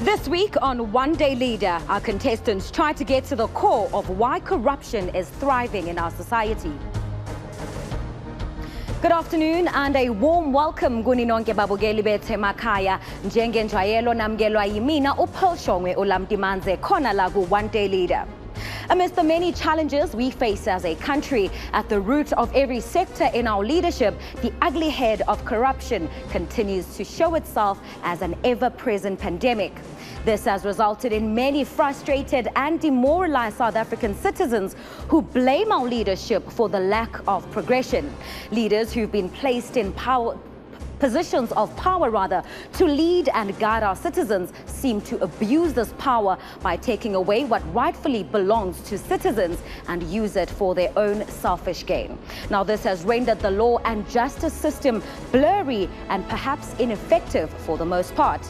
This week on One Day Leader, our contestants try to get to the core of why corruption is thriving in our society. Good afternoon and a warm welcome kuninonke babukeli bethu emakhaya. Njengenjwayelo namkelwa yimina uPaul Shongwe ulamtimanze khona la ku One Day Leader. Amidst the many challenges we face as a country, at the root of every sector in our leadership, the ugly head of corruption continues to show itself as an ever-present pandemic. This has resulted in many frustrated and demoralized South African citizens who blame our leadership for the lack of progression. Leaders who've been placed in positions of power to lead and guide our citizens seem to abuse this power by taking away what rightfully belongs to citizens and use it for their own selfish gain. Now, this has rendered the law and justice system blurry and perhaps ineffective for the most part.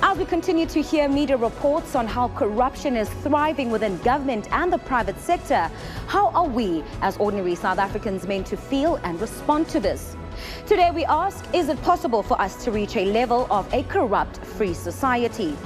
As we continue to hear media reports on how corruption is thriving within government and the private sector, how are we as ordinary South Africans meant to feel and respond to this? Today we ask, is it possible for us to reach a level of a corrupt-free society?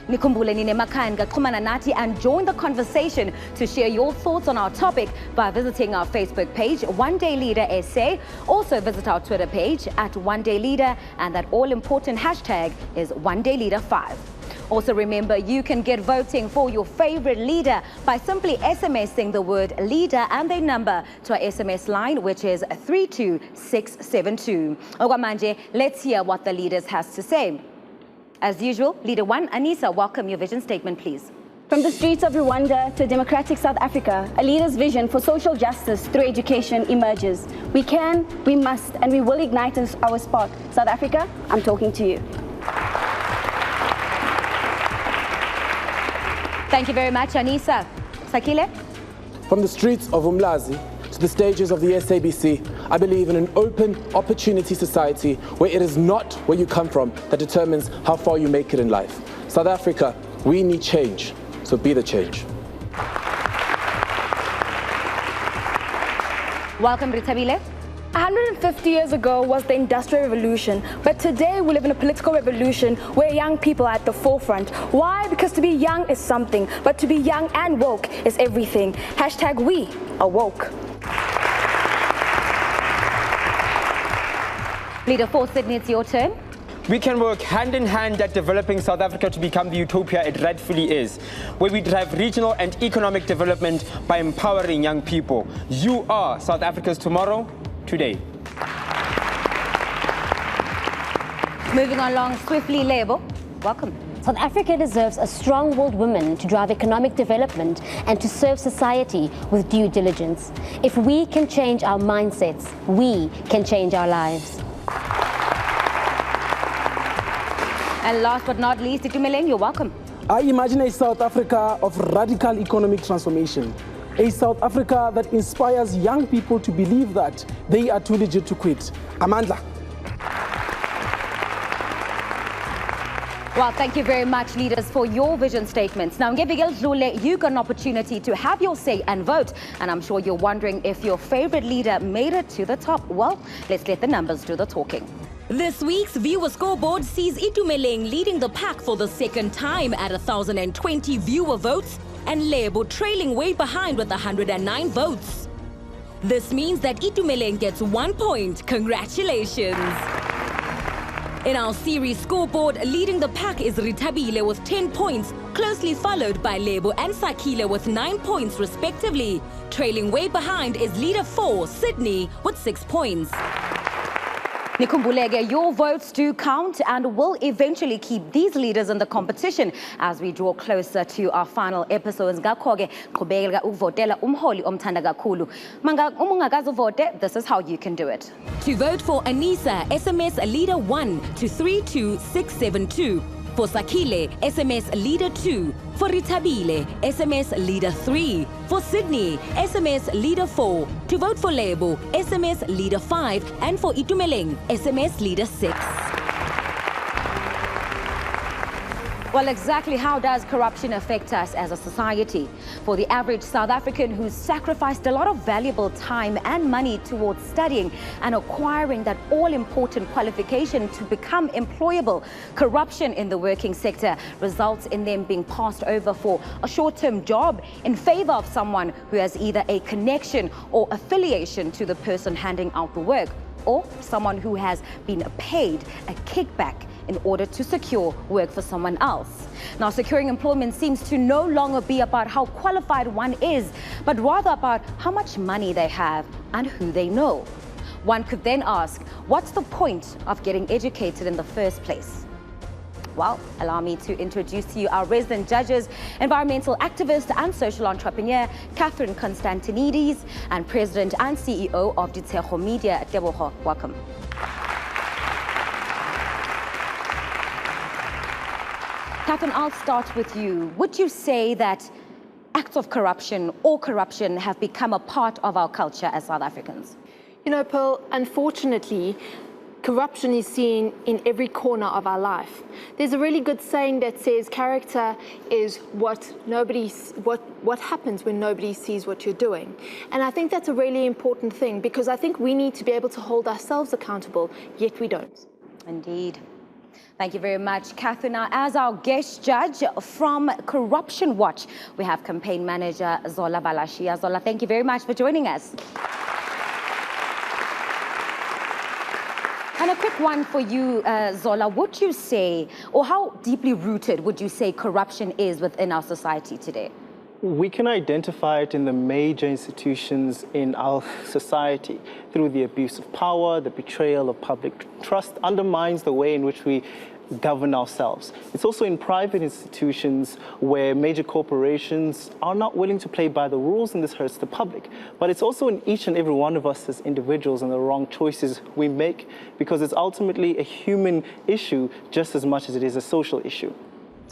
Nikhumbule nine emakhaya ngaxhumana nathi and join the conversation to share your thoughts on our topic by visiting our Facebook page, One Day Leader SA. Also visit our Twitter page at One Day Leader, and that all-important hashtag is One Day Leader 5. Also remember, you can get voting for your favorite leader by simply SMSing the word leader and their number to our SMS line, which is 32672. Okwamanje, let's hear what the leaders has to say. As usual, Leader 1, Anisa, welcome your vision statement, please. From the streets of Rwanda to democratic South Africa, a leader's vision for social justice through education emerges. We can, we must, and we will ignite our spark. South Africa, I'm talking to you. Thank you very much, Anisa. Sakile? From the streets of Umlazi to the stages of the SABC, I believe in an open opportunity society where it is not where you come from that determines how far you make it in life. South Africa, we need change, so be the change. Welcome, Ritabile. 150 years ago was the Industrial Revolution, but today we live in a political revolution where young people are at the forefront. Why? Because to be young is something, but to be young and woke is everything. Hashtag we are woke. Leader 4, Sydney, it's your turn. We can work hand in hand at developing South Africa to become the utopia it rightfully is, where we drive regional and economic development by empowering young people. You are South Africa's tomorrow, today. Moving along swiftly, Lebo, welcome. South Africa deserves a strong-willed woman to drive economic development and to serve society with due diligence. If we can change our mindsets, we can change our lives. And last but not least, Itumeleng, you're welcome. I imagine a South Africa of radical economic transformation. A South Africa that inspires young people to believe that they are too legit to quit. Amandla. Well, thank you very much, leaders, for your vision statements. Now, Ngebigel Zule, you got an opportunity to have your say and vote. And I'm sure you're wondering if your favorite leader made it to the top. Well, let's let the numbers do the talking. This week's viewer scoreboard sees Itumeleng leading the pack for the second time at 1,020 viewer votes and Lebo trailing way behind with 109 votes. This means that Itumeleng gets 1 point. Congratulations. In our series scoreboard, leading the pack is Ritabile with 10 points, closely followed by Lebo and Sakile with 9 points respectively. Trailing way behind is leader 4, Sydney, with 6 points. Nikhumbuleke, your votes do count and will eventually keep these leaders in the competition as we draw closer to our final episodes. Ngakho-ke qhubekela ukuvotela umholi omthanda kakhulu. Manga uma ungakazi uvote, this is how you can do it. To vote for Anisa, SMS leader 1 to 32672. For Sakile, SMS leader 2. For Ritabile, SMS leader 3. For Sydney, SMS leader 4. To vote for Lebo, SMS leader 5. And for Itumeleng, SMS leader 6. Well, exactly how does corruption affect us as a society? For the average South African who's sacrificed a lot of valuable time and money towards studying and acquiring that all-important qualification to become employable, corruption in the working sector results in them being passed over for a short-term job in favor of someone who has either a connection or affiliation to the person handing out the work, or someone who has been paid a kickback in order to secure work for someone else. Now, securing employment seems to no longer be about how qualified one is, but rather about how much money they have and who they know. One could then ask, what's the point of getting educated in the first place? Well, allow me to introduce to you our resident judges, environmental activist and social entrepreneur, Catherine Constantinides, and President and CEO of Ditshego Media, Tebogo. Welcome. Catherine, I'll start with you. Would you say that acts of corruption or corruption have become a part of our culture as South Africans? You know, Pearl, unfortunately, corruption is seen in every corner of our life. There's a really good saying that says character is what happens when nobody sees what you're doing. And I think that's a really important thing, because I think we need to be able to hold ourselves accountable, yet we don't. Indeed. Thank you very much, Catherine. Now, as our guest judge from Corruption Watch, we have campaign manager Zola Balashia. Zola, thank you very much for joining us. And a quick one for you, Zola. Would you say, or how deeply rooted would you say corruption is within our society today? We can identify it in the major institutions in our society through the abuse of power, the betrayal of public trust, undermines the way in which we govern ourselves. It's also in private institutions where major corporations are not willing to play by the rules, and this hurts the public. But it's also in each and every one of us as individuals and the wrong choices we make, because it's ultimately a human issue just as much as it is a social issue.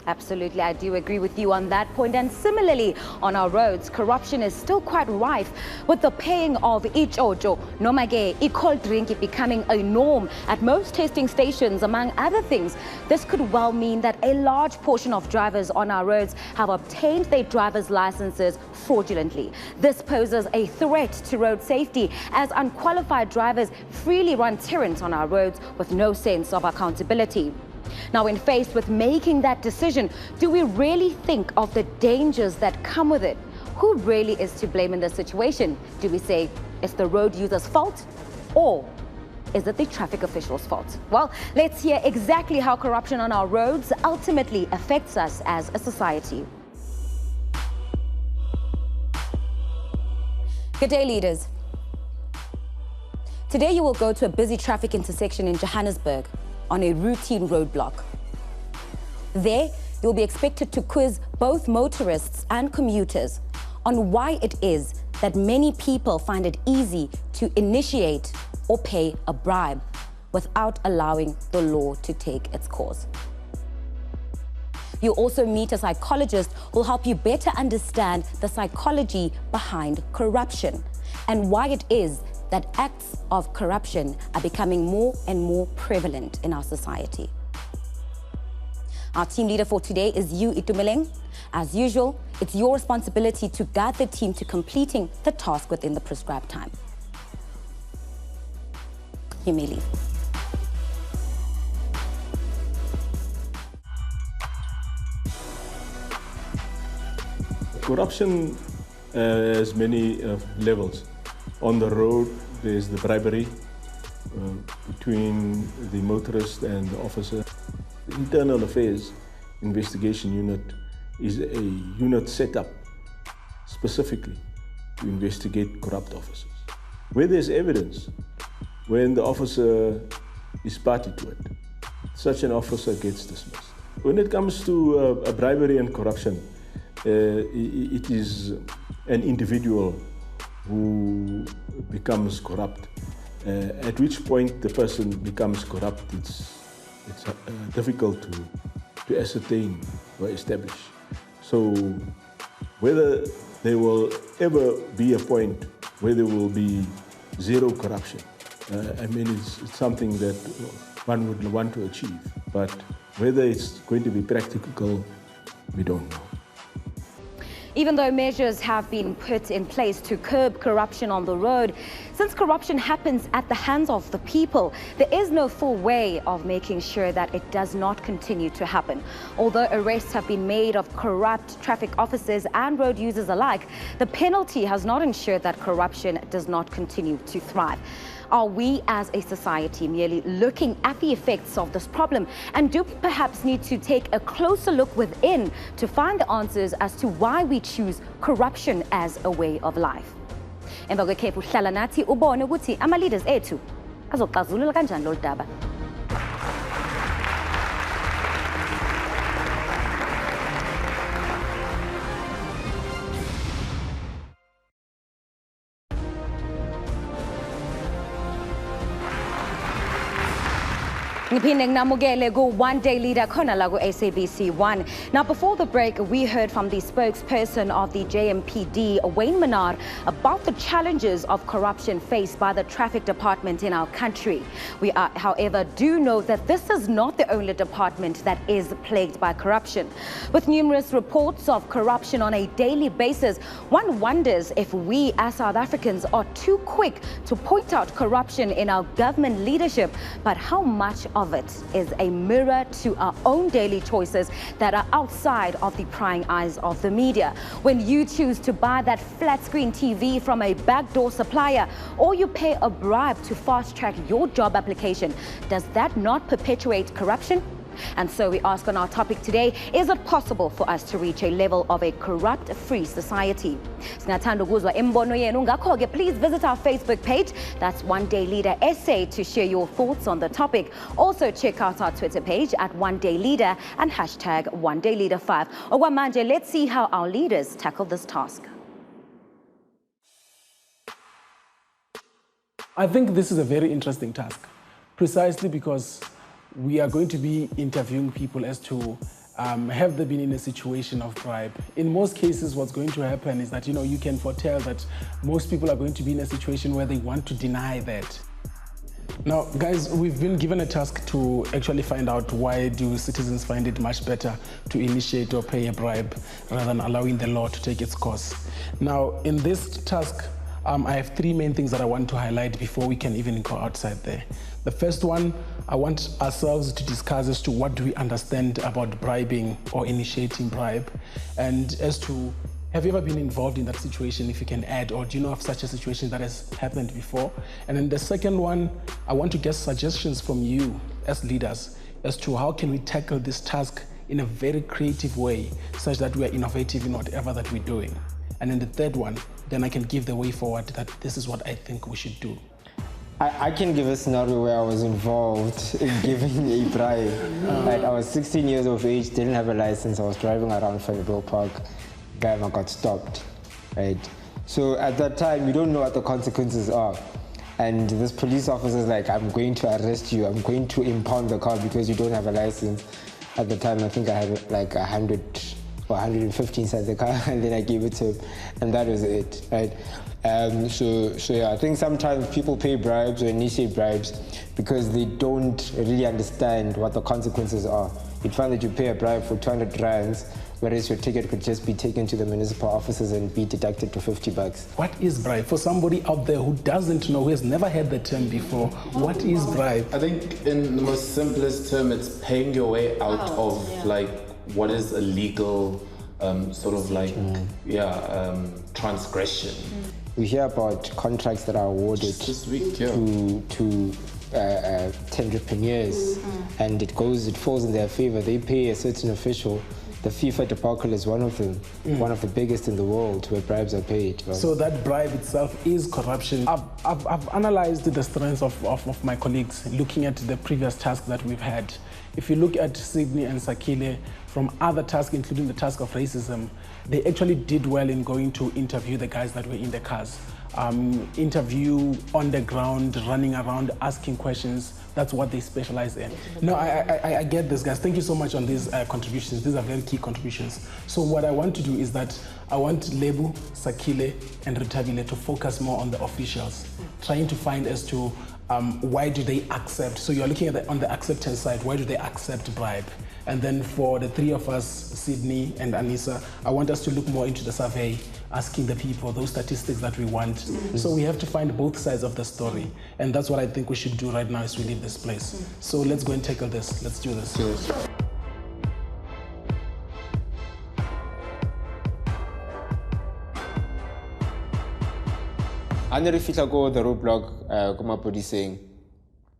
Absolutely, I do agree with you on that point. And similarly, on our roads, corruption is still quite rife, with the paying of ichojo, nomage, cold drink becoming a norm at most testing stations, among other things. This could well mean that a large portion of drivers on our roads have obtained their driver's licenses fraudulently. This poses a threat to road safety, as unqualified drivers freely run tyrants on our roads with no sense of accountability. Now, when faced with making that decision, do we really think of the dangers that come with it? Who really is to blame in this situation? Do we say it's the road user's fault, or is it the traffic official's fault? Well, let's hear exactly how corruption on our roads ultimately affects us as a society. Good day, leaders. Today you will go to a busy traffic intersection in Johannesburg on a routine roadblock. There, you'll be expected to quiz both motorists and commuters on why it is that many people find it easy to initiate or pay a bribe without allowing the law to take its course. You'll also meet a psychologist who will help you better understand the psychology behind corruption and why it is that acts of corruption are becoming more and more prevalent in our society. Our team leader for today is you, Itumeleng. As usual, it's your responsibility to guide the team to completing the task within the prescribed time. You may leave. Corruption has many levels. On the road, there's the bribery between the motorist and the officer. The Internal Affairs Investigation Unit is a unit set up specifically to investigate corrupt officers. Where there's evidence, when the officer is party to it, such an officer gets dismissed. When it comes to bribery and corruption, it is an individual who becomes corrupt. At which point the person becomes corrupt, it's difficult to ascertain or establish. So whether there will ever be a point where there will be zero corruption, I mean, it's something that one would want to achieve. But Whether it's going to be practical, we don't know. Even though measures have been put in place to curb corruption on the road, since corruption happens at the hands of the people, there is no full way of making sure that it does not continue to happen. Although arrests have been made of corrupt traffic officers and road users alike, the penalty has not ensured that corruption does not continue to thrive. Are we as a society merely looking at the effects of this problem? And do we perhaps need to take a closer look within to find the answers as to why we choose corruption as a way of life? Emva kwekhefu hlala nathi ubone ukuthi ama-leaders ethu azoxazulula kanjani lolu daba. Ngiphinde nginamukele ku-One Day Leader khona la ku-SABC1. Now, before the break, we heard from the spokesperson of the JMPD, Wayne Minnaar, about the challenges of corruption faced by the traffic department in our country. We are, however, do know that this is not the only department that is plagued by corruption. With numerous reports of corruption on a daily basis, one wonders if we as South Africans are too quick to point out corruption in our government leadership, but how much of it is a mirror to our own daily choices that are outside of the prying eyes of the media. When you choose to buy that flat screen TV from a backdoor supplier, or you pay a bribe to fast track your job application, does that not perpetuate corruption? And so we ask on our topic today, is it possible for us to reach a level of a corrupt-free society? Singathanda ukuzwa imbono yenu, ngakho-ke please visit our Facebook page, that's One Day Leader SA, to share your thoughts on the topic. Also check out our Twitter page at One Day Leader and hashtag One Day Leader 5. Okwamanje, let's see how our leaders tackle this task. I think this is a very interesting task, precisely because we are going to be interviewing people as to have they been in a situation of bribe. In most cases, what's going to happen is that, you can foretell that most people are going to be in a situation where they want to deny that. Now, guys, we've been given a task to actually find out why do citizens find it much better to initiate or pay a bribe rather than allowing the law to take its course. Now, in this task, I have three main things that I want to highlight before we can even go outside there. The first one, I want ourselves to discuss as to what do we understand about bribing or initiating bribe, and as to, have you ever been involved in that situation, if you can add, or do you know of such a situation that has happened before? And then the second one, I want to get suggestions from you as leaders as to how can we tackle this task in a very creative way such that we are innovative in whatever that we're doing. And then the third one, then I can give the way forward that this is what I think we should do. I can give a scenario where I was involved in giving a bribe. I was 16 years of age, didn't have a license. I was driving around Fannyville Park. Guy got stopped, right? So at that time, you don't know what the consequences are. And this police officer is like, I'm going to arrest you. I'm going to impound the car because you don't have a license. At the time, I think I had like 100 or 150 inside the car, and then I gave it to him, and that was it, right? So yeah, I think sometimes people pay bribes or initiate bribes because they don't really understand what the consequences are. You'd find that you pay a bribe for 200 rands, whereas your ticket could just be taken to the municipal offices and be deducted to 50 bucks. What is bribe? For somebody out there who doesn't know, who has never heard the term before, what is bribe? I think in the most simplest term, it's paying your way out of like what is a legal transgression. We hear about contracts that are awarded to entrepreneurs, and it falls in their favor. They pay a certain official. The FIFA debacle is one of them, one of the biggest in the world where bribes are paid. Right? So that bribe itself is corruption. I've analyzed the strengths of my colleagues looking at the previous tasks that we've had. If you look at Sydney and Sakile from other tasks, including the task of racism, they actually did well in going to interview the guys that were in the cars. Interview on the ground, running around, asking questions. That's what they specialize in. No, I get this, guys. Thank you so much on these contributions. These are very key contributions. So what I want to do is that I want Lebu, Sakile, and Ritabile to focus more on the officials, trying to find as to why do they accept? So you're looking at on the acceptance side, why do they accept bribe? And then for the three of us, Sydney and Anissa, I want us to look more into the survey, asking the people those statistics that we want. So we have to find both sides of the story. And that's what I think we should do right now as we leave this place. So let's go and tackle this. Let's do this. Under the roadblock, saying,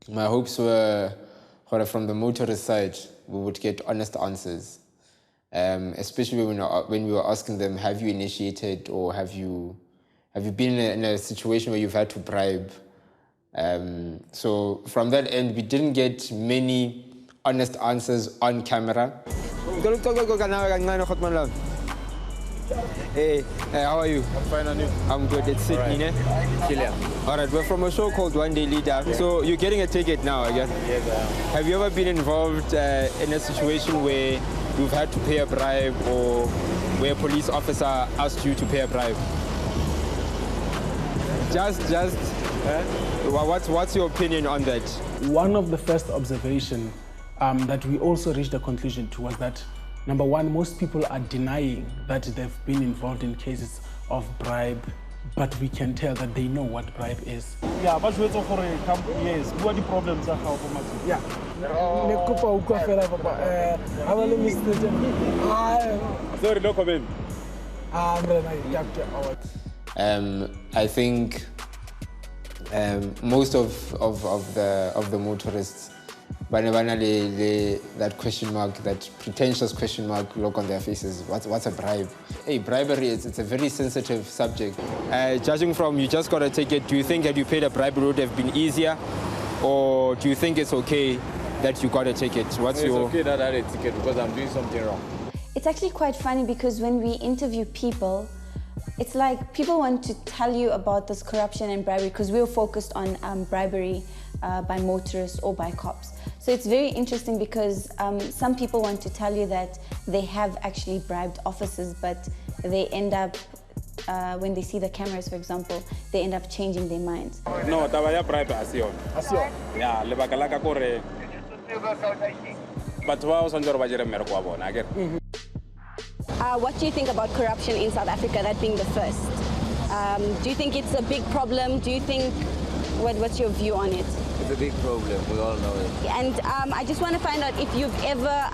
my hopes were from the motorist side, we would get honest answers. Especially when we were asking them, have you initiated or have you been in a situation where you've had to bribe? So from that end, we didn't get many honest answers on camera. Hey, how are you? I'm fine, and you? I'm good. It's Sydney, ne? Chilean. All right, we're from a show called One Day Leader. So you're getting a ticket now, I guess? Yes, I am. Have you ever been involved in a situation where you've had to pay a bribe or where a police officer asked you to pay a bribe? What's your opinion on that? One of the first observations that we also reached a conclusion to was that, number one, most people are denying that they've been involved in cases of bribe, but we can tell that they know what bribe is. Yeah, but yes, what are the problems are how much? Yeah. Sorry, no comment. I think most of the motorists, that question mark, that pretentious question mark look on their faces. What's a bribe? Hey, bribery it's a very sensitive subject. Judging from you just got a ticket, do you think had you paid a bribe it would have been easier, or do you think it's okay that you got a ticket? It's okay that I had a ticket because I'm doing something wrong. It's actually quite funny because when we interview people, it's like people want to tell you about this corruption and bribery because we're focused on bribery by motorists or by cops. So it's very interesting because some people want to tell you that they have actually bribed officers, but they end up, when they see the cameras, for example, they end up changing their minds. No, tabaya bribe asiyon. Asiyon? Yeah, lebaka la ka kore. But what do you think about corruption in South Africa, that being the first? Do you think it's a big problem? Do you think, what's your view on it? It's a big problem, we all know it. And I just want to find out if you've ever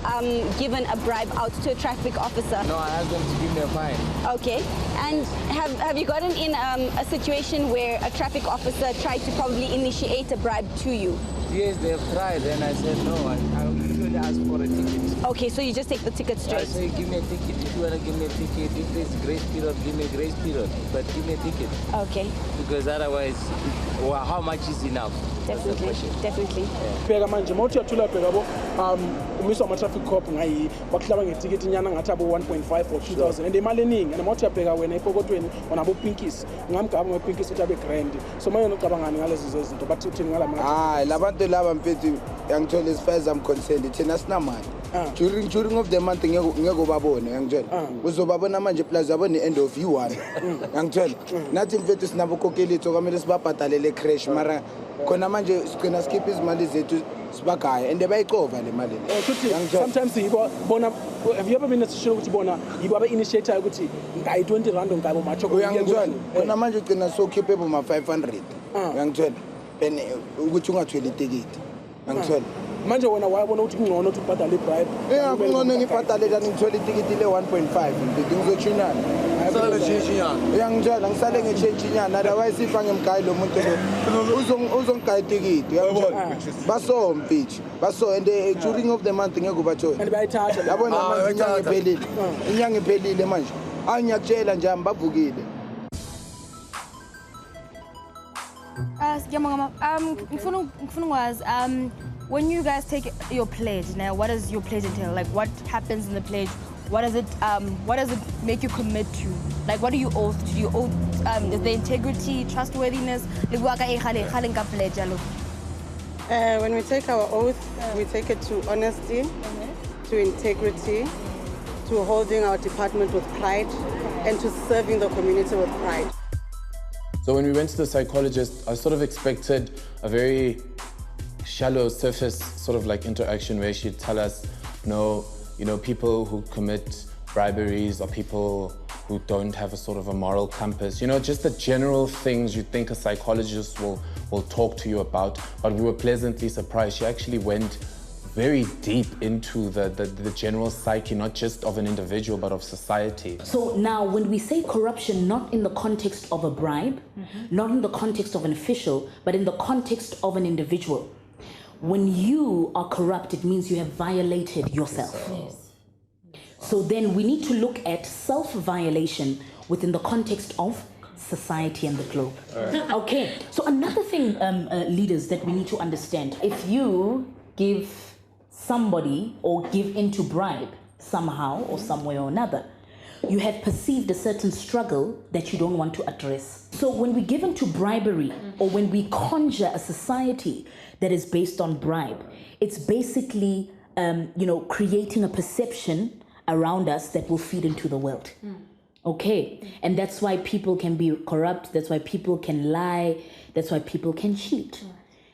given a bribe out to a traffic officer. No, I asked them to give me a fine. Okay. And have you gotten in a situation where a traffic officer tried to probably initiate a bribe to you? Yes, they've tried, and I said no, I usually ask for a ticket. Okay, so you just take the ticket straight? I say give me a ticket, if you want to give me a ticket, if there's grace period, give me a grace period, but give me a ticket. Okay. Because otherwise, well, how much is enough? Definitely, definitely. Phela manje mawuthi uyathula phela yabo umiswa ama traffic cop ngayi bakuhlaba ngeticket nyana ngathi abo 1.5 or 2000 and imali eningi and mawuthi uyabheka wena epokotweni onabo pinkisi ngamgaba ama pinkisi uthi abe grand so manje ucabangani ngalezo zinto bathi uthini ngalamanje hayi labantu laba mfethu yangithola as far as I'm concerned thina sinamali during of the month ngeke babone yangithola uzobabona manje plus yabona end of you1 yangithola nathi mfethu sinabo kokhelitho kwamele sibabhadalele crash mara khona manje sigcina skip izimali zethu sibagaya and bayicova le mali sometimes bona have you ever been in a situation ukuthi bona yibo aba initiator ukuthi ngayi 20 rand ngabo macho uyangithola khona manje ugcina so keep ebo ma 500 uyangithola then ukuthi ungathweli ticket uyangithola manje wena wayabona ukuthi kungcono ukuthi ubhadale ibribe kungcono ngibhadale kanti ngithola itikiti le 1.5 ngizochinana Sale chichinyana uyangithola ngisale ngechangenyana otherwise ifa ngemgayi lo muntu lo uzongigaya itikiti uyangithola baso mpitch baso and during of the month ngeke ubathola and bayithatha yabona manje inyanga iphelile manje angiyakutshela nje ambavukile when you guys take your pledge, now what does your pledge entail? Like what happens in the pledge? What does it make you commit to? Like what do you owe? Do you owe is the integrity, trustworthiness? When we take our oath, we take it to honesty, to integrity, to holding our department with pride, and to serving the community with pride. So when we went to the psychologist, I sort of expected a very shallow surface sort of like interaction where she'd tell us, no, you know, people who commit briberies or people who don't have a sort of a moral compass, you know, just the general things you'd think a psychologist will talk to you about. But we were pleasantly surprised. She actually went very deep into the general psyche, not just of an individual, but of society. So now when we say corruption, not in the context of a bribe, not in the context of an official, but in the context of an individual. When you are corrupt, it means you have violated yourself. Yes. So then we need to look at self-violation within the context of society and the globe. Right. Okay, so another thing, leaders, that we need to understand, if you give somebody or give into bribe somehow or some way or another, you have perceived a certain struggle that you don't want to address. So when we give into bribery or when we conjure a society that is based on bribe, it's basically creating a perception around us that will feed into the world. Okay, and that's why people can be corrupt, that's why people can lie, that's why people can cheat,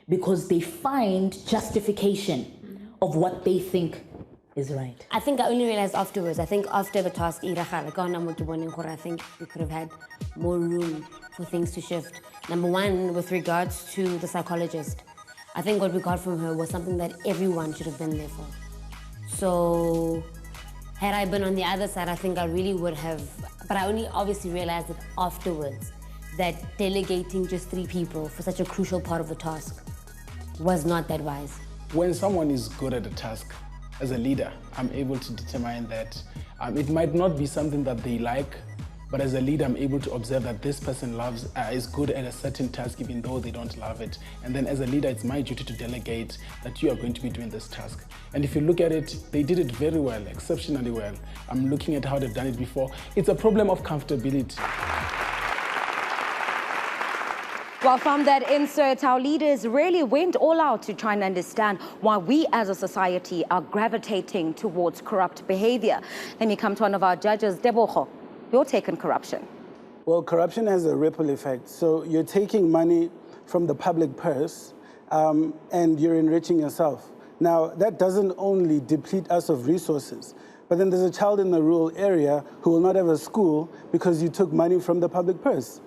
because they find justification of what they think is right. I think I only realized afterwards. I think after the task, I think we could have had more room for things to shift. Number one, with regards to the psychologist, I think what we got from her was something that everyone should have been there for. So had I been on the other side, I think I really would have, but I only obviously realized it afterwards, that delegating just 3 people for such a crucial part of the task was not that wise. When someone is good at a task, as a leader, I'm able to determine that it might not be something that they like, but as a leader, I'm able to observe that this person is good at a certain task even though they don't love it. And then as a leader, it's my duty to delegate that you are going to be doing this task. And if you look at it, they did it very well, exceptionally well. I'm looking at how they've done it before. It's a problem of comfortability. Well, from that insert, our leaders really went all out to try and understand why we as a society are gravitating towards corrupt behavior. Let me come to one of our judges, Debogo. Your take on corruption. Well, corruption has a ripple effect. So you're taking money from the public purse and you're enriching yourself. Now, that doesn't only deplete us of resources, but then there's a child in the rural area who will not have a school because you took money from the public purse.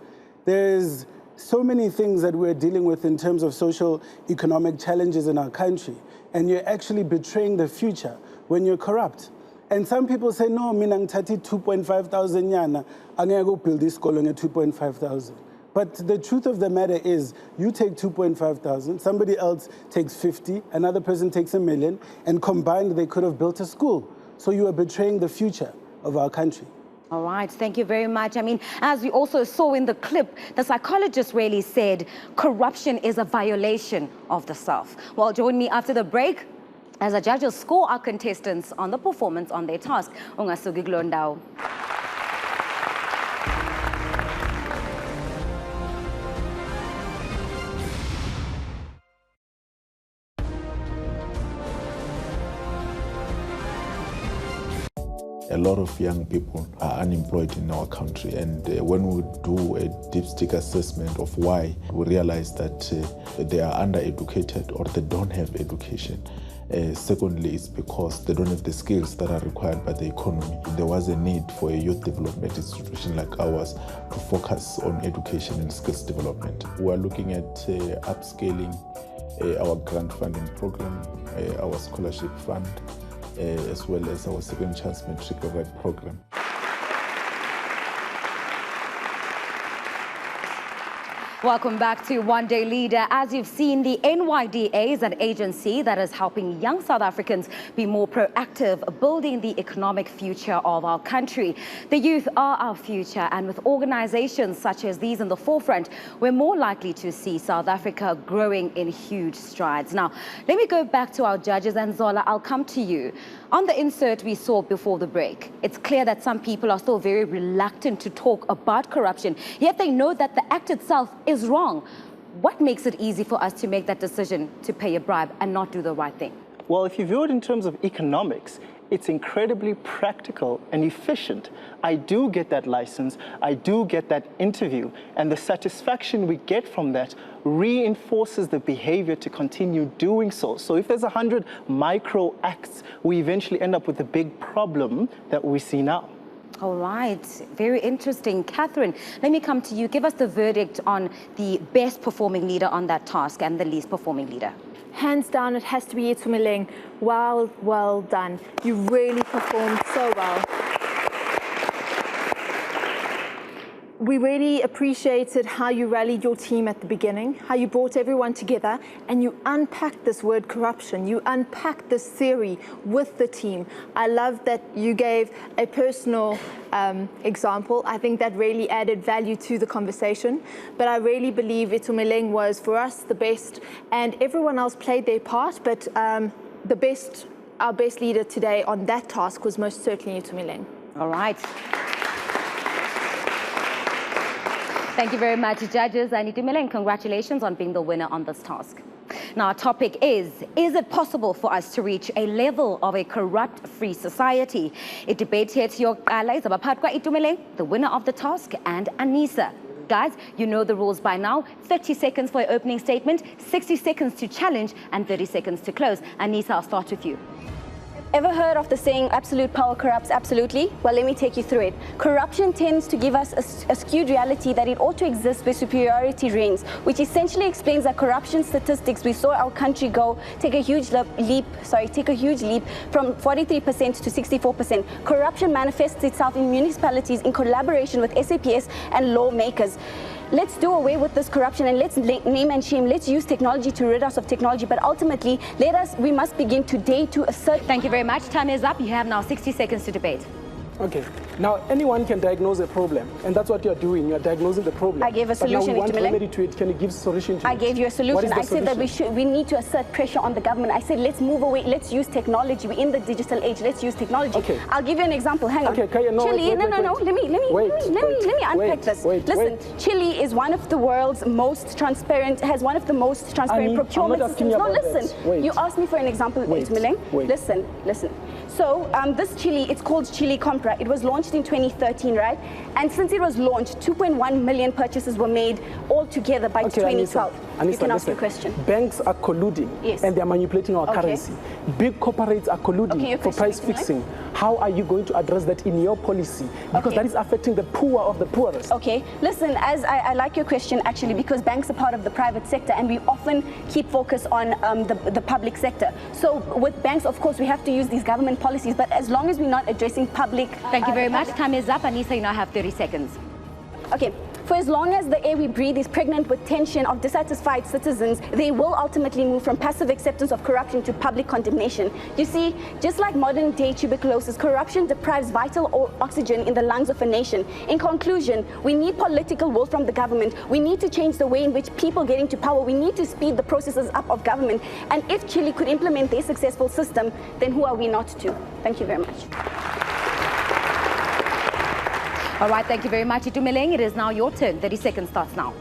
There's so many things that we're dealing with in terms of social economic challenges in our country, and you're actually betraying the future when you're corrupt. And some people say, no, mina ngithathe 2.5 thousand yana, angeke go build this school at 2.5 thousand. But the truth of the matter is, you take 2.5 thousand, somebody else takes 50, another person takes $1 million, and combined they could have built a school. So you are betraying the future of our country. All right, thank you very much. I mean, as we also saw in the clip, the psychologist really said corruption is a violation of the self. Well, join me after the break as the judges score our contestants on the performance on their task. Ungasuki Glondao. A lot of young people are unemployed in our country, and when we do a dipstick assessment of why, we realize that they are undereducated or they don't have education. Secondly, it's because they don't have the skills that are required by the economy. There was a need for a youth development institution like ours to focus on education and skills development. We are looking at upscaling our grant funding program, our scholarship fund, as well as our second chance matric program. Welcome back to One Day Leader. As you've seen, the NYDA is an agency that is helping young South Africans be more proactive, building the economic future of our country. The youth are our future, and with organizations such as these in the forefront, we're more likely to see South Africa growing in huge strides. Now, let me go back to our judges, and Zola, I'll come to you. On the insert we saw before the break, it's clear that some people are still very reluctant to talk about corruption, yet they know that the act itself is wrong. What makes it easy for us to make that decision to pay a bribe and not do the right thing? Well, if you view it in terms of economics, It's incredibly practical and efficient. I do get that license, I do get that interview, and the satisfaction we get from that reinforces the behavior to continue doing so. So if there's 100 micro acts, we eventually end up with the big problem that we see now. All right, very interesting. Catherine, let me come to you. Give us the verdict on the best performing leader on that task and the least performing leader. Hands down, it has to be Itumeleng. Well done. You really performed so well. We really appreciated how you rallied your team at the beginning, how you brought everyone together, and you unpacked this word corruption. You unpacked this theory with the team. I love that you gave a personal example. I think that really added value to the conversation. But I really believe Itumeleng was, for us, the best, and everyone else played their part, but our best leader today on that task was most certainly Itumeleng. All right. Thank you very much, judges. And Itumeleng, congratulations on being the winner on this task. Now, our topic is it possible for us to reach a level of a corrupt-free society? It debates here to your allies, Itumeleng, the winner of the task, and Anissa. Guys, you know the rules by now. 30 seconds for your opening statement, 60 seconds to challenge, and 30 seconds to close. Anissa, I'll start with you. Ever heard of the saying, absolute power corrupts absolutely? Well, let me take you through it. Corruption tends to give us a skewed reality that it ought to exist where superiority reigns, which essentially explains that corruption statistics we saw our country take a huge leap from 43% to 64%. Corruption manifests itself in municipalities in collaboration with SAPS and lawmakers. Let's do away with this corruption and let's name and shame. Let's use technology to rid us of technology, but ultimately, we must begin today to assert. Thank you very much. Time is up. You have now 60 seconds to debate. Okay. Now, anyone can diagnose a problem, and that's what you're doing. You're diagnosing the problem. I gave a solution. But now we want a remedy to it. Can you give a solution to it? I gave you a solution. I said that we need to assert pressure on the government. I said, let's move away. Let's use technology. We're in the digital age. Let's use technology. Okay. I'll give you an example. Hang on. Okay, no, Chile. wait, No. Let me unpack this. Listen, Chile is one of the world's most transparent, has one of the most transparent procurement systems. No, listen. You asked me for an example, Itumeleng. Listen. So this Chile, it's called Chile Compra. It was launched in 2013, right? And since it was launched, 2.1 million purchases were made altogether by 2012. Anissa, you can ask your question. Banks are colluding, and they're manipulating our currency. Big corporates are colluding for price fixing. How are you going to address that in your policy? Because that is affecting the poor of the poorest. Okay, listen, as I like your question actually, because banks are part of the private sector and we often keep focus on the public sector. So with banks, of course, we have to use these government policies, but as long as we're not addressing public... Thank you very much. Time is up. Anissa, you now have 30 seconds. Okay. For as long as the air we breathe is pregnant with tension of dissatisfied citizens, they will ultimately move from passive acceptance of corruption to public condemnation. You see, just like modern day tuberculosis, corruption deprives vital oxygen in the lungs of a nation. In conclusion, we need political will from the government. We need to change the way in which people get into power. We need to speed the processes up of government. And if Chile could implement their successful system, then who are we not to? Thank you very much. All right, thank you very much, Itumeleng. It is now your turn. 30 seconds starts now.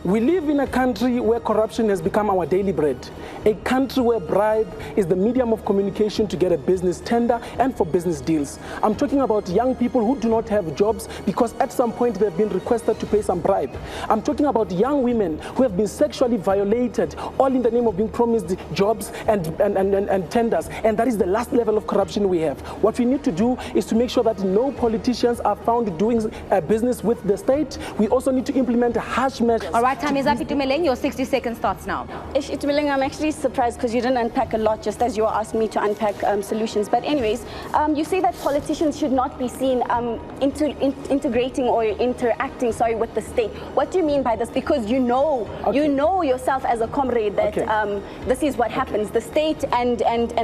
We live in a country where corruption has become our daily bread. A country where bribe is the medium of communication to get a business tender and for business deals. I'm talking about young people who do not have jobs because at some point they've been requested to pay some bribe. I'm talking about young women who have been sexually violated, all in the name of being promised jobs and tenders. And that is the last level of corruption we have. What we need to do is to make sure that no politicians are found doing business with the state. We also need to implement harsh measures. All right, time is up, Itumeleng. Your 60 seconds starts now. Itumeleng, I'm actually surprised because you didn't unpack a lot just as you were asking me to unpack solutions. But anyways, you say that politicians should not be seen integrating or interacting, with the state. What do you mean by this? Because you know yourself as a comrade that this is what happens. The state and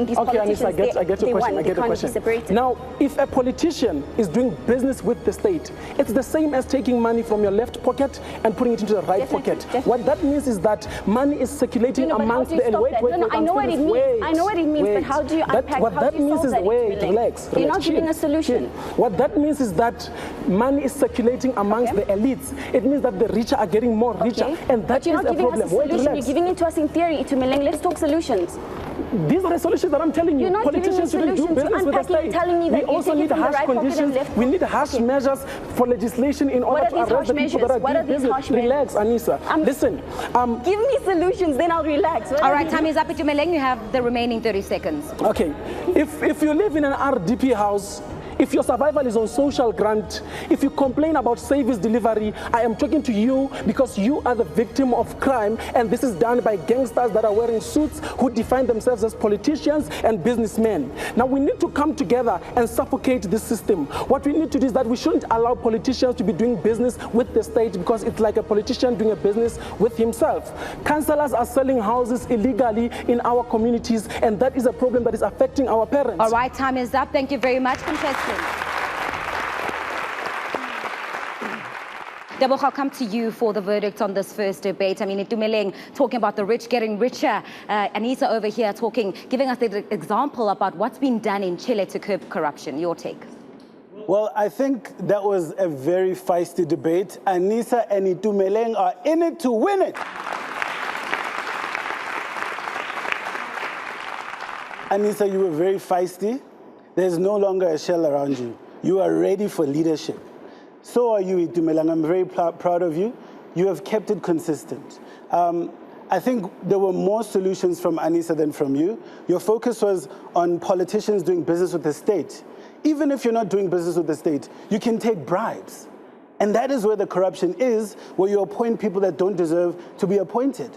these politicians, Anissa, I get your question. They can't be separated. Now, if a politician is doing business with the state, it's the same as taking money from your left pocket and putting it into the right pocket. What that means is that money is circulating amongst the... I know what it means. I know what it means, but how do you unpack? What that means is, relax. You're not giving a solution. What that means is that money is circulating amongst the elites. It means that the richer are getting more richer, and that is a problem. You're giving it to us in theory, Itumeleng. Let's talk solutions. These are the solutions that I'm telling you. You're not Politicians giving shouldn't me do solutions. business with the Unpacking, state. telling me that We you also take it need from the harsh right pocket and conditions. left We need pocket. harsh Okay. measures for legislation in order What to are these arrest the harsh people that are measures? What doing are these business. harsh Relax, Anissa. Listen. Give me solutions, then I'll relax. All right, time is up. Itumeleng, you have the remaining 30 seconds. Okay, if you live in an RDP house, if your survival is on social grant, if you complain about service delivery, I am talking to you because you are the victim of crime, and this is done by gangsters that are wearing suits who define themselves as politicians and businessmen. Now we need to come together and suffocate this system. What we need to do is that we shouldn't allow politicians to be doing business with the state, because it's like a politician doing a business with himself. Councillors are selling houses illegally in our communities, and that is a problem that is affecting our parents. All right, time is up. Thank you very much, contestants. Debocha, I'll come to you for the verdict on this first debate. I mean, Itumeleng talking about the rich getting richer. Anissa over here giving us the example about what's been done in Chile to curb corruption. Your take? Well, I think that was a very feisty debate. Anissa and Itumeleng are in it to win it. Anissa, you were very feisty. There's no longer a shell around you. You are ready for leadership. So are you, Itumeleng. I'm very proud of you. You have kept it consistent. I think there were more solutions from Anissa than from you. Your focus was on politicians doing business with the state. Even if you're not doing business with the state, you can take bribes. And that is where the corruption is, where you appoint people that don't deserve to be appointed.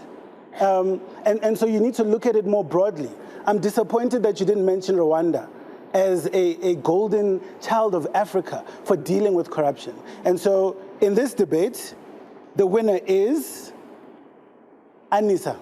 And so you need to look at it more broadly. I'm disappointed that you didn't mention Rwanda as a golden child of Africa for dealing with corruption. And so in this debate, the winner is Anissa.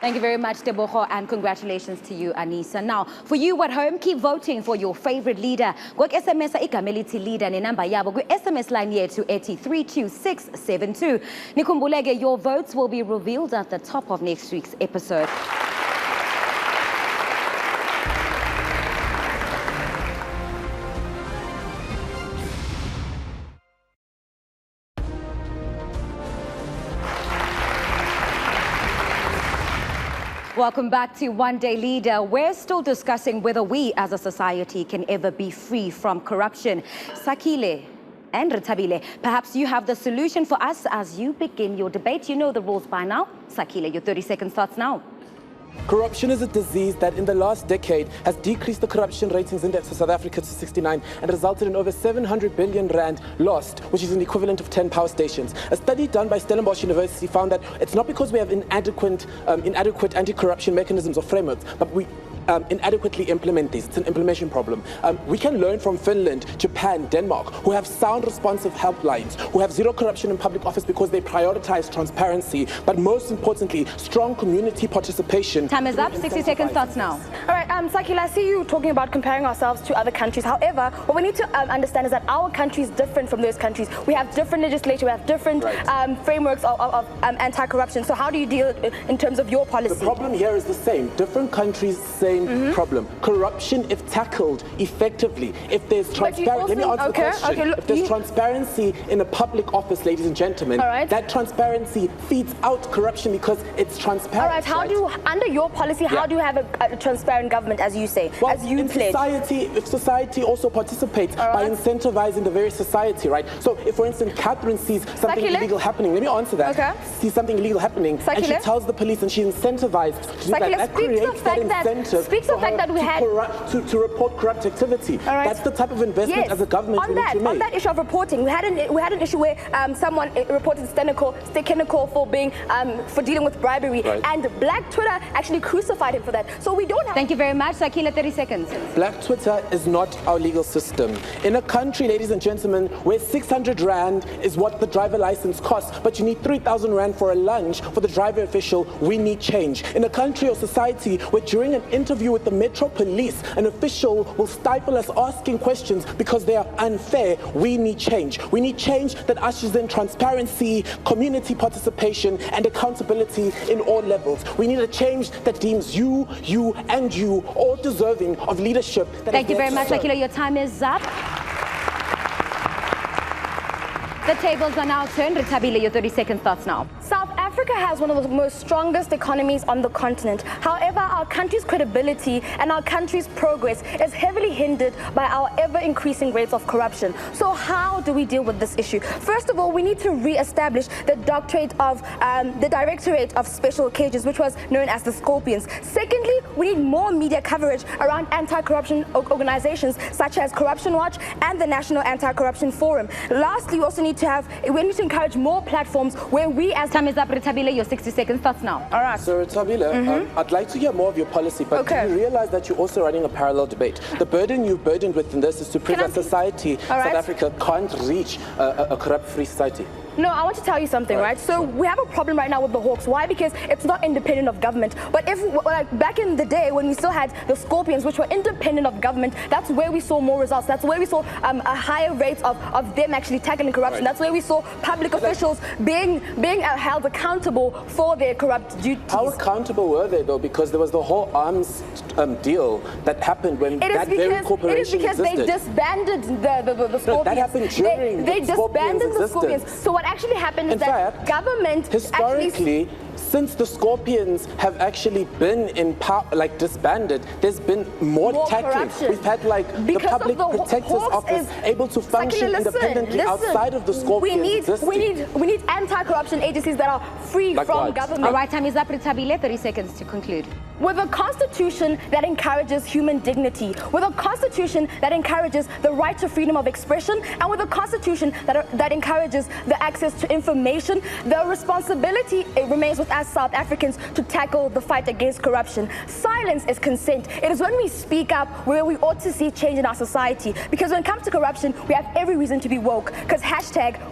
Thank you very much, Debocha, and congratulations to you, Anissa. Now, for you at home, keep voting for your favorite leader. Go SMS igama elithi leader nenamba yabo ku SMS line yethu ethi 32672. Nikhumbuleke, your votes will be revealed at the top of next week's episode. Welcome back to One Day Leader. We're still discussing whether we as a society can ever be free from corruption. Sakile and Rethabile, perhaps you have the solution for us as you begin your debate. You know the rules by now. Sakile, your 30 seconds starts now. Corruption is a disease that in the last decade has decreased the corruption ratings index of South Africa to 69 and resulted in over 700 billion rand lost, which is an equivalent of 10 power stations. A study done by Stellenbosch University found that it's not because we have inadequate anti-corruption mechanisms or frameworks, but we inadequately implement these. It's an implementation problem. We can learn from Finland, Japan, Denmark, who have sound responsive helplines, who have zero corruption in public office because they prioritize transparency, but most importantly, strong community participation. Time is up. 60 seconds starts now. All right, Sakila, I see you talking about comparing ourselves to other countries. However, what we need to understand is that our country is different from those countries. We have different legislation, we have different frameworks of anti-corruption. So how do you deal in terms of your policy? The problem here is the same. Different countries, same problem. Corruption, if tackled effectively, if there's transparency, let me answer the question. If there's transparency in a public office, ladies and gentlemen, that transparency feeds out corruption because it's transparent. All right, how do you, under your policy, how do you have a transparent government, as you say, well, as you in pledge? If society also participates by incentivizing the very society, right? So if, for instance, Catherine sees something illegal happening, let me answer that. Sees something illegal happening, and she tells the police and she's incentivized to do that creates that incentive for her to report corrupt activity. That's the type of investment as a government we need to make. On that issue of reporting, we had an issue where someone reported Stekenicor for being for dealing with bribery, and Black Twitter actually crucified him for that. So we don't have. Thank you very much, Sakila. 30 seconds. Black Twitter is not our legal system. In a country, ladies and gentlemen, where 600 rand is what the driver license costs, but you need 3,000 rand for a lunch for the driver official, we need change. In a country or society where during an interview with the Metro Police, an official will stifle us asking questions because they are unfair, we need change. We need change that ushers in transparency, community participation, and accountability in all levels. We need a change that deems you, and you all deserving of leadership. Thank you very much, Sakila. Your time is up. The tables are now turned. Rethabile, your 30 seconds starts now. South Africa Africa has one of the most strongest economies on the continent. However, our country's credibility and our country's progress is heavily hindered by our ever-increasing rates of corruption. So how do we deal with this issue? First of all, we need to re-establish the Directorate of Special Occasions, which was known as the Scorpions. Secondly, we need more media coverage around anti-corruption organizations such as Corruption Watch and the National Anti-Corruption Forum. Lastly, we need to encourage more platforms where we as... Time is up, Ritabile, your 60 seconds starts now. All right. So Ritabile, I'd like to hear more of your policy, but do you realize that you're also running a parallel debate? The burden you've burdened with in this is to prove that society, South Africa, can't reach a corrupt-free society. No, I want to tell you something, right? So we have a problem right now with the Hawks. Why? Because it's not independent of government. But if, like, back in the day when we still had the Scorpions, which were independent of government, that's where we saw more results. That's where we saw a higher rate of them actually tackling corruption. That's where we saw public officials being held accountable for their corrupt duties. How accountable were they, though? Because there was the whole arms deal that happened when that very corporation existed. It is because they disbanded the Scorpions. No, that happened during they disbanded the Scorpions. existence. So what actually happened is that government historically, since the Scorpions have actually been in power, like disbanded, there's been more tackling. Corruption. We've had like the Public Protector's Office able to function independently outside of the Scorpions existing. We need anti-corruption agencies that are free from government. All right, time is up, Ritabile, 30 seconds to conclude. With a constitution that encourages human dignity, with a constitution that encourages the right to freedom of expression, and with a constitution that encourages the access to information, the responsibility remains with us South Africans to tackle the fight against corruption. Silence is consent. It is when we speak up where we ought to see change in our society. Because when it comes to corruption, we have every reason to be woke. Because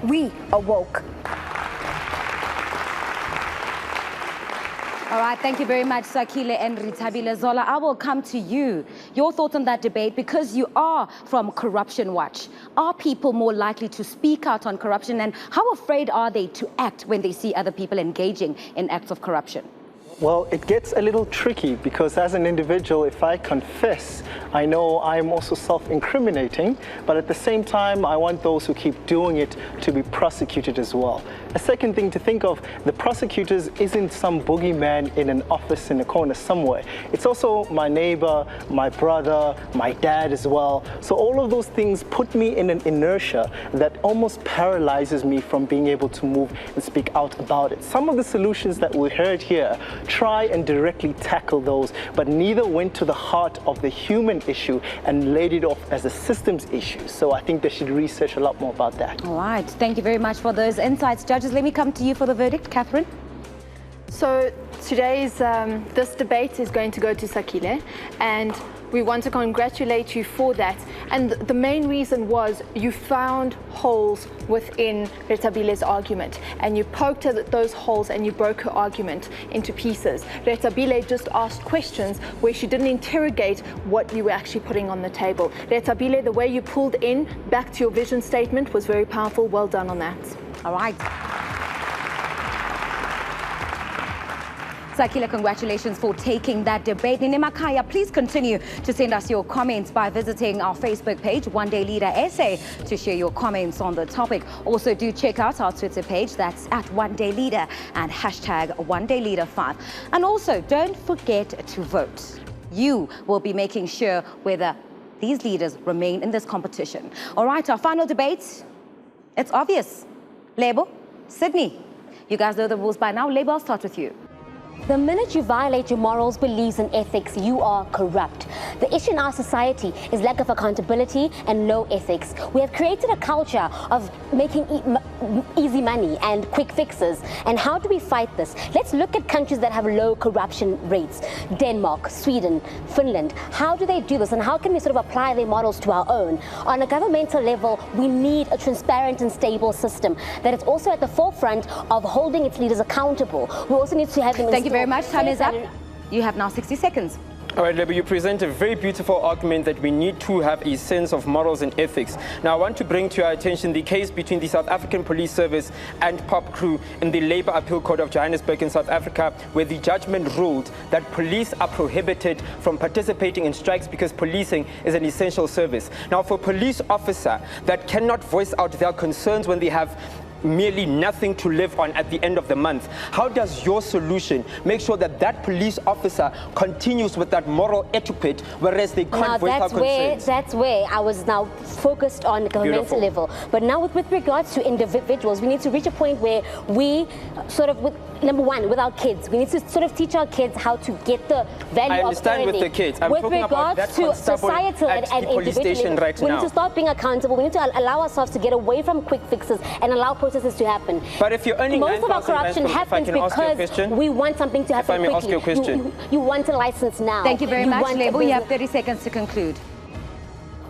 #we are woke. All right, thank you very much, Sakile and Ritabile. Zola, I will come to you. Your thoughts on that debate, because you are from Corruption Watch. Are people more likely to speak out on corruption, and how afraid are they to act when they see other people engaging in acts of corruption? Well, it gets a little tricky because as an individual, if I confess, I know I'm also self-incriminating, but at the same time, I want those who keep doing it to be prosecuted as well. A second thing to think of, the prosecutors isn't some boogeyman in an office in a corner somewhere. It's also my neighbor, my brother, my dad as well. So all of those things put me in an inertia that almost paralyzes me from being able to move and speak out about it. Some of the solutions that we heard here try and directly tackle those, but neither went to the heart of the human issue and laid it off as a systems issue. So I think they should research a lot more about that. All right, thank you very much for those insights. Judges, let me come to you for the verdict. Catherine? So today's, this debate is going to go to Sakile, and we want to congratulate you for that. And the main reason was you found holes within Retabile's argument, and you poked at those holes and you broke her argument into pieces. Retabile just asked questions where she didn't interrogate what you were actually putting on the table. Retabile, the way you pulled in back to your vision statement was very powerful. Well done on that. All right. Sakile, congratulations for taking that debate. Nene Makaya, please continue to send us your comments by visiting our Facebook page, One Day Leader SA, to share your comments on the topic. Also, do check out our Twitter page, that's at One Day Leader, and hashtag One Day Leader 5. And also, don't forget to vote. You will be making sure whether these leaders remain in this competition. All right, our final debate, it's obvious. Lebo, Sydney. You guys know the rules by now. Lebo, I'll start with you. The minute you violate your morals, beliefs and ethics, you are corrupt. The issue in our society is lack of accountability and low ethics. We have created a culture of making easy money and quick fixes. And how do we fight this? Let's look at countries that have low corruption rates. Denmark, Sweden, Finland. How do they do this, and how can we sort of apply their models to our own? On a governmental level, we need a transparent and stable system that is also at the forefront of holding its leaders accountable. We also need to have them. Thank you very much. Time is up. You have now 60 seconds. All right, Lebo, you present a very beautiful argument that we need to have a sense of morals and ethics. Now, I want to bring to your attention the case between the South African Police Service and POP crew in the Labour Appeal Court of Johannesburg in South Africa, where the judgment ruled that police are prohibited from participating in strikes because policing is an essential service. Now, for a police officer that cannot voice out their concerns when they have merely nothing to live on at the end of the month? How does your solution make sure that that police officer continues with that moral etiquette, whereas they can't voice their concerns? That's where I was now focused on the governmental level. But now with regards to individuals, we need to reach a point where we sort of, number one, with our kids, we need to sort of teach our kids how to get the value of earning. I understand with the kids. I'm with talking about regards that to societal at and the police individual station level, right we now. need to start being accountable. We need to allow ourselves to get away from quick fixes and allow processes to happen. But if you're earning most of our 9,000 corruption rands, happens because we want something to happen if I may quickly. ask you a question. You want a license now. Thank you very much, Lebo. You have 30 seconds to conclude.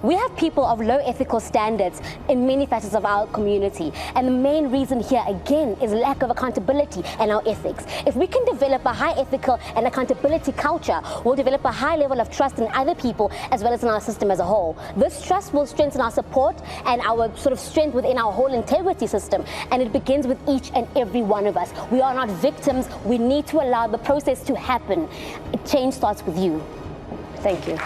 We have people of low ethical standards in many facets of our community. And the main reason here, again, is lack of accountability and our ethics. If we can develop a high ethical and accountability culture, we'll develop a high level of trust in other people as well as in our system as a whole. This trust will strengthen our support and our sort of strength within our whole integrity system. And it begins with each and every one of us. We are not victims. We need to allow the process to happen. Change starts with you. Thank you.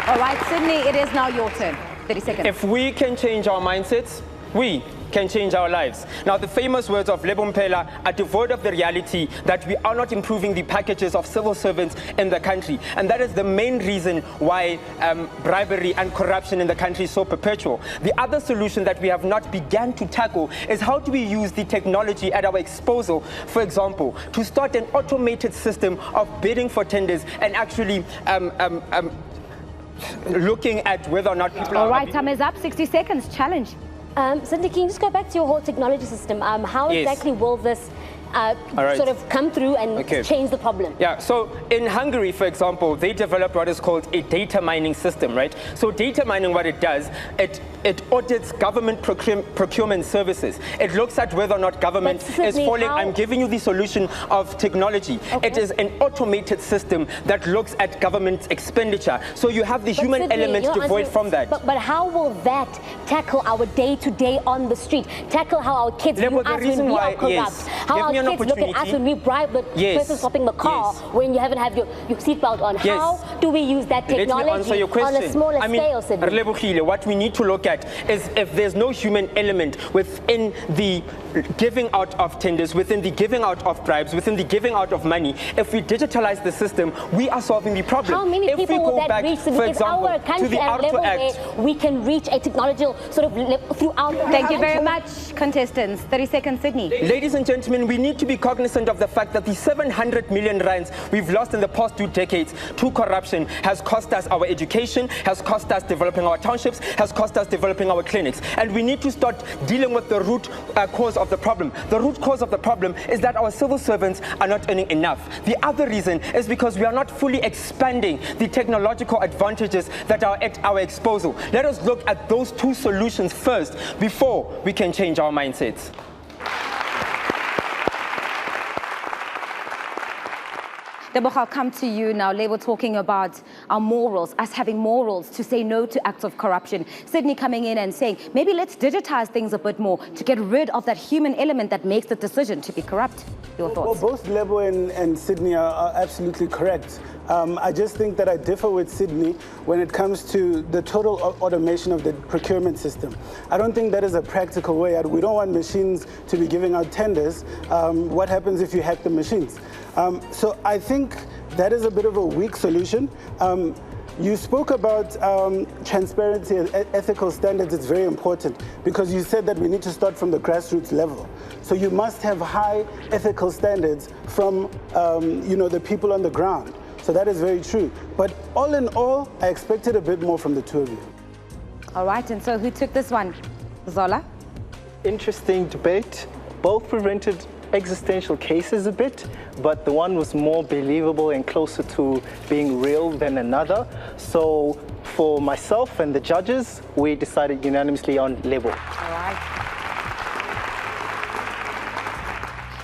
All right, Sydney, it is now your turn. 30 seconds. If we can change our mindsets, we can change our lives. Now, the famous words of Lebo Mpela are devoid of the reality that we are not improving the packages of civil servants in the country. And that is the main reason why bribery and corruption in the country is so perpetual. The other solution that we have not begun to tackle is how do we use the technology at our disposal, for example, to start an automated system of bidding for tenders and actually looking at whether or not people are... All right, time is up. 60 seconds. Challenge. Cindy, can you just go back to your whole technology system? How exactly will this sort of come through and change the problem? Yeah, so in Hungary, for example, they developed what is called a data mining system, right? So data mining, what it does, it audits government procurement services. It looks at whether or not government is falling. I'm giving you the solution of technology. It is an automated system that looks at government expenditure. So you have the human element devoid from that. But how will that tackle our day-to-day on the street? Tackle how our kids view us when we are corrupt? How our kids look at us when we bribe the person stopping the car when you haven't had your seatbelt on? How do we use that technology on a smaller scale, Sydney? What we need to look at is if there's no human element within the giving out of tenders, within the giving out of bribes, within the giving out of money, if we digitalize the system, we are solving the problem. How many people will that reach? For example, our country at a level where we can reach a technological sort of throughout. Thank you very much, contestants. 30 seconds, Sydney. Ladies and gentlemen, we need to be cognizant of the fact that the 700 million rands we've lost in the past 2 decades to corruption has cost us our education, has cost us developing our townships, has cost us developing our clinics. And we need to start dealing with the root cause of the problem. The root cause of the problem is that our civil servants are not earning enough. The other reason is because we are not fully expanding the technological advantages that are at our disposal. Let us look at those 2 solutions first before we can change our mindsets. Debocha, I'll come to you now. Lebo talking about our morals, us having morals to say no to acts of corruption. Sydney coming in and saying, maybe let's digitize things a bit more to get rid of that human element that makes the decision to be corrupt. Your thoughts? Well, both Lebo and Sydney are absolutely correct. I just think that I differ with Sydney when it comes to the total automation of the procurement system. I don't think that is a practical way. We don't want machines to be giving out tenders. What happens if you hack the machines? So I think that is a bit of a weak solution. You spoke about transparency and ethical standards. It's very important because you said that we need to start from the grassroots level. So you must have high ethical standards from the people on the ground. So that is very true. But all in all, I expected a bit more from the 2 of you. All right, and so who took this one? Zola? Interesting debate. Both presented existential cases a bit, but the one was more believable and closer to being real than another. So for myself and the judges, we decided unanimously on Lebo. All right.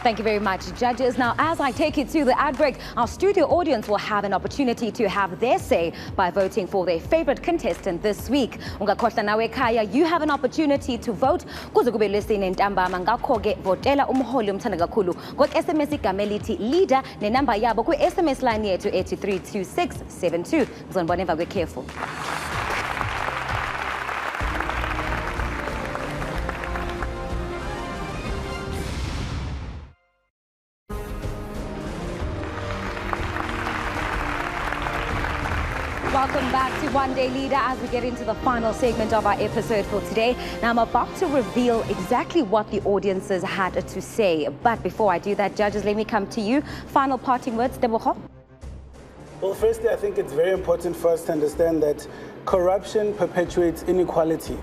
Thank you very much, judges. Now, as I take you to the ad break, our studio audience will have an opportunity to have their say by voting for their favorite contestant this week. Ungakhohlwa nawe ekhaya, you have an opportunity to vote. Kuze kube lesine ntambama ngakho-ke votela umholi omthanda kakhulu ngo-SMS igama elithi leader nenamba yabo kwi-SMS line yethu ethi 32672. Ngizonibona emva kwe-careful. Welcome back to One Day Leader as we get into the final segment of our episode for today. Now I'm about to reveal exactly what the audiences had to say. But before I do that, judges, let me come to you. Final parting words, Tebogo? Well, firstly, I think it's very important for us to understand that corruption perpetuates inequality.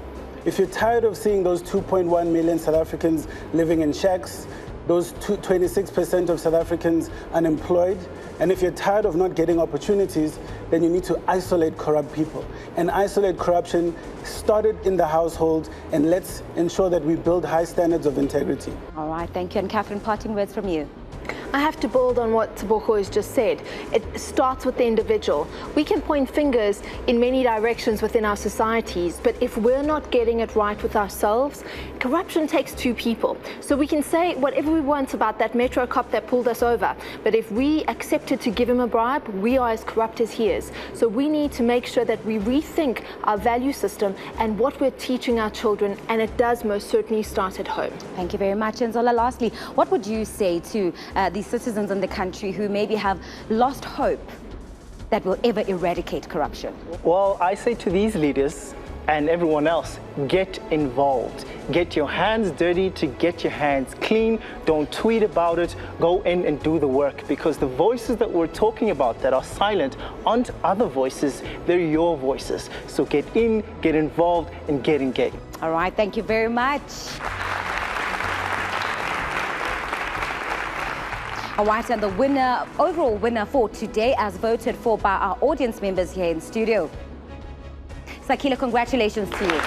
If you're tired of seeing those 2.1 million South Africans living in shacks, those 26% of South Africans unemployed, and if you're tired of not getting opportunities, then you need to isolate corrupt people. And isolate corruption started in the household, and let's ensure that we build high standards of integrity. All right, thank you. And Catherine, parting words from you. I have to build on what Sabc has just said. It starts with the individual. We can point fingers in many directions within our societies, but if we're not getting it right with ourselves, corruption takes two people. So we can say whatever we want about that metro cop that pulled us over, but if we accepted to give him a bribe, we are as corrupt as he is. So we need to make sure that we rethink our value system and what we're teaching our children, and it does most certainly start at home. Thank you very much. And Zola, lastly, what would you say to the citizens in the country who maybe have lost hope that will ever eradicate corruption? Well, I say to these leaders and everyone else, get involved. Get your hands dirty to get your hands clean. Don't tweet about it. Go in and do the work, because the voices that we're talking about that are silent aren't other voices, they're your voices. So get in, get involved, and get engaged. All right, thank you very much. All right, and the winner, overall winner for today, as voted for by our audience members here in studio. Sakila, congratulations to you.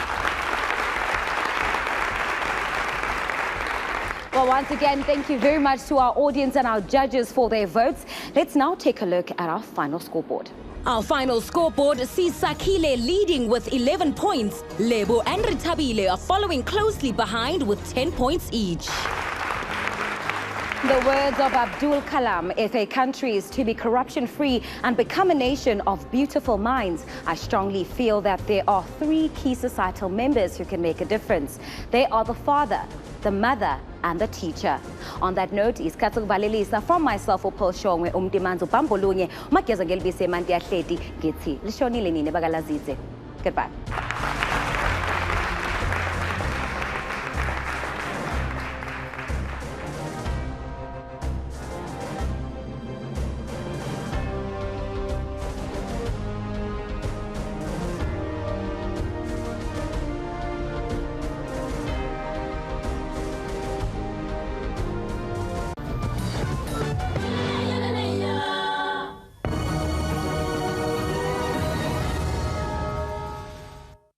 Well, once again, thank you very much to our audience and our judges for their votes. Let's now take a look at our final scoreboard. Our final scoreboard sees Sakile leading with 11 points. Lebo and Ritabile are following closely behind with 10 points each. The words of Abdul Kalam, if a country is to be corruption-free and become a nation of beautiful minds, I strongly feel that there are three key societal members who can make a difference. They are the father, the mother, and the teacher. On that note, isikhathi ukuvalelisa from myself uPhilshongwe umntimanzi ubambolunye mageza ngelibise emanti yahleti ngithi lishonile nini bakalazidze. Goodbye.